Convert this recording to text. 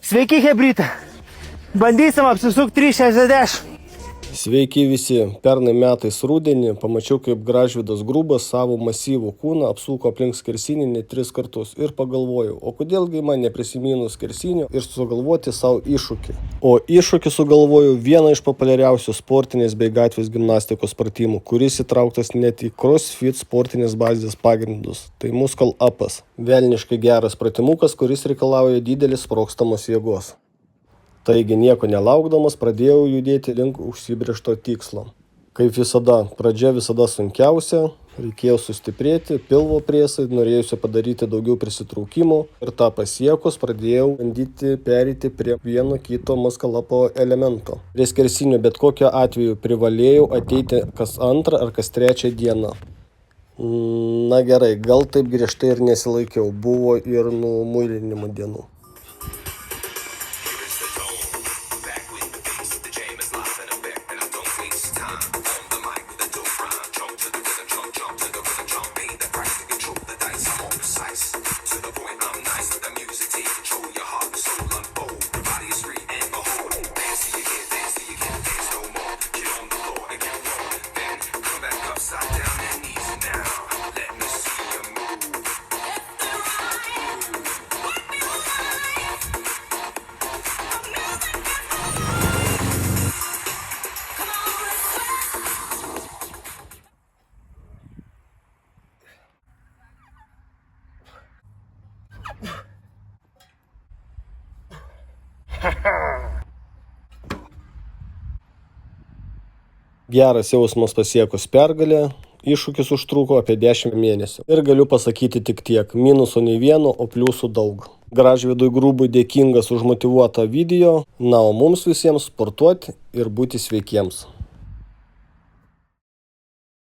Sveiki, hebryte. Bandysim apsisukti 360. Sveiki visi. Pernai metais rudenį pamačiau, kaip Gražvydas Grubas savo masyvų kūną apsuko aplink skersinį net 3 kartus ir pagalvojau, o kodėlgi man neprisiminus skersinio ir sugalvoti savo iššūkį. O iššūkį sugalvojau vieną iš populiariausių sportinės bei gatvės gimnastikos pratimų, kuris įtrauktas net į CrossFit sportinės bazės pagrindus. Tai Muscle Upas. Velniškai geras pratimukas, kuris reikalauja didelės sprogstamos jėgos. Taigi nieko nelaukdamas pradėjau judėti link užsibrėžto tikslo. Kaip visada, pradžia visada sunkiausia, reikėjo sustiprėti, pilvo presai, norėjusi padaryti daugiau prisitraukimų ir tą pasiekus pradėjau bandyti pereiti prie vieno kito Muscle Upo elemento. Prie skersinio bet kokiu atveju privalėjau ateiti kas antrą ar kas trečią dieną. Na gerai, gal taip griežtai ir nesilaikiau, buvo ir numuilinimo dienų. Geras jausmas pasiekus pergalę, iššūkis užtruko apie 10 mėnesių. Ir galiu pasakyti tik tiek, minusų nei vieno, o pliusų daug. Gražvydui Grubui dėkingas už motyvuotą video, na o mums visiems sportuoti ir būti sveikiems.